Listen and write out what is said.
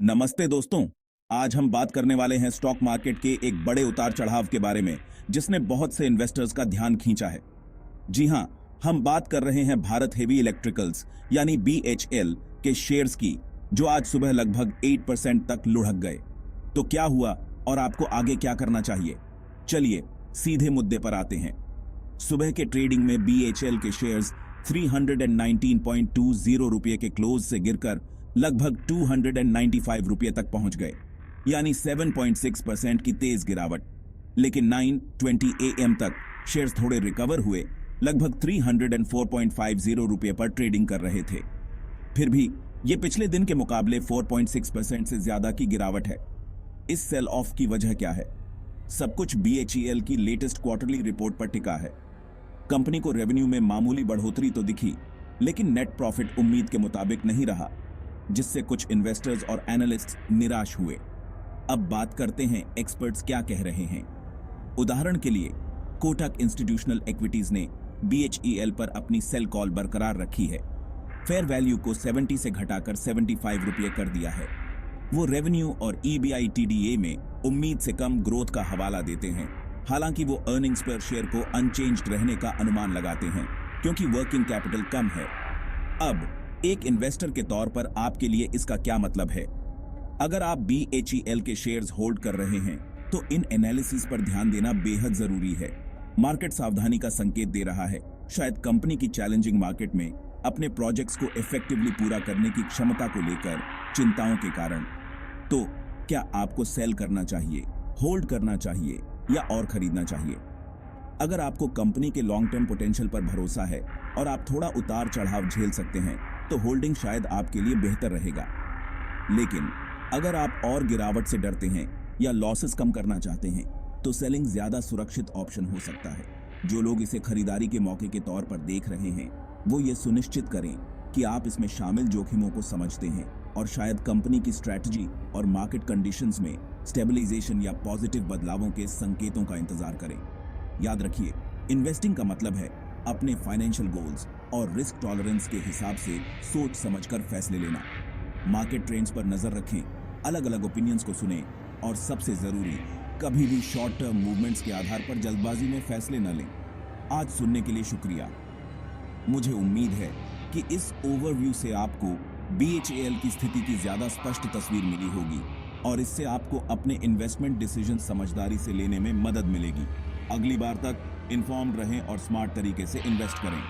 नमस्ते दोस्तों। आज हम बात करने वाले हैं स्टॉक मार्केट के एक बड़े उतार चढ़ाव के बारे में जिसने बहुत से इन्वेस्टर्स का ध्यान खींचा है। जी हां, हम बात कर रहे हैं भारत हेवी इलेक्ट्रिकल्स यानी BHEL के शेयर्स की, जो आज सुबह लगभग 8% तक लुढ़क गए। तो क्या हुआ और आपको आगे क्या करना चाहिए? चलिए सीधे मुद्दे पर आते हैं। सुबह के ट्रेडिंग में BHEL के शेयर्स 319.20 रुपये के क्लोज से गिरकर लगभग 295 रुपये तक पहुंच गए, यानी 7.6% की तेज गिरावट। लेकिन 9:20 AM तक शेयर्स थोड़े रिकवर हुए, लगभग 304.50 रुपये पर ट्रेडिंग कर रहे थे। फिर भी ये पिछले दिन के मुकाबले 4.6% से ज्यादा की गिरावट है। इस सेल ऑफ की वजह क्या है? सब कुछ BHEL की लेटेस्ट क्वार्टरली रिपोर्ट पर टिका है। कंपनी को रेवेन्यू में मामूली बढ़ोतरी तो दिखी, लेकिन नेट प्रॉफिट उम्मीद के मुताबिक नहीं रहा, जिससे कुछ इन्वेस्टर्स और एनालिस्ट्स निराश हुए। अब बात करते हैं एक्सपर्ट्स क्या कह रहे हैं। उदाहरण के लिए कोटक इंस्टीट्यूशनल इक्विटीज ने BHEL पर अपनी सेल कॉल बरकरार रखी है। फेयर वैल्यू को 70 से घटाकर 75 रुपये कर दिया है। वो रेवेन्यू और EBITDA में उम्मीद से कम ग्रोथ का हवाला देते हैं। हालांकि वो अर्निंग्स पर शेयर को अनचेंज्ड रहने का अनुमान लगाते हैं, क्योंकि वर्किंग कैपिटल कम है। अब एक इन्वेस्टर के तौर पर आपके लिए इसका क्या मतलब है? अगर आप BHEL के शेयर्स होल्ड कर रहे हैं तो इन एनालिसिस पर ध्यान देना बेहद जरूरी है। मार्केट सावधानी का संकेत दे रहा है, शायद कंपनी की चैलेंजिंग मार्केट में अपने प्रोजेक्ट्स को इफेक्टिवली पूरा करने की क्षमता को लेकर चिंताओं के कारण। तो क्या आपको सेल करना चाहिए, होल्ड करना चाहिए या और खरीदना चाहिए? अगर आपको कंपनी के लॉन्ग टर्म पोटेंशियल पर भरोसा है और आप थोड़ा उतार चढ़ाव झेल सकते हैं, तो होल्डिंग शायद आपके लिए बेहतर रहेगा। लेकिन अगर आप और गिरावट से डरते हैं या लॉसेस कम करना चाहते हैं, तो सेलिंग ज्यादा सुरक्षित ऑप्शन हो सकता है। जो लोग इसे खरीदारी के मौके के तौर पर देख रहे हैं, वो ये सुनिश्चित करें कि आप इसमें शामिल जोखिमों को समझते हैं और शायद कंपनी की स्ट्रैटेजी और मार्केट कंडीशंस में स्टेबलाइजेशन या पॉजिटिव बदलावों के संकेतों का इंतजार करें। याद रखिए, इन्वेस्टिंग का मतलब है अपने फाइनेंशियल गोल्स और रिस्क टॉलरेंस के हिसाब से सोच समझकर फैसले लेना। मार्केट ट्रेंड्स पर नजर रखें, अलग अलग ओपिनियंस को सुनें और सबसे जरूरी, कभी भी शॉर्ट टर्म मूवमेंट्स के आधार पर जल्दबाजी में फैसले न लें। आज सुनने के लिए शुक्रिया। मुझे उम्मीद है कि इस ओवरव्यू से आपको BHEL की स्थिति की ज्यादा स्पष्ट तस्वीर मिली होगी और इससे आपको अपने इन्वेस्टमेंट डिसीजन समझदारी से लेने में मदद मिलेगी। अगली बार तक इन्फॉर्म्ड रहें और स्मार्ट तरीके से इन्वेस्ट करें।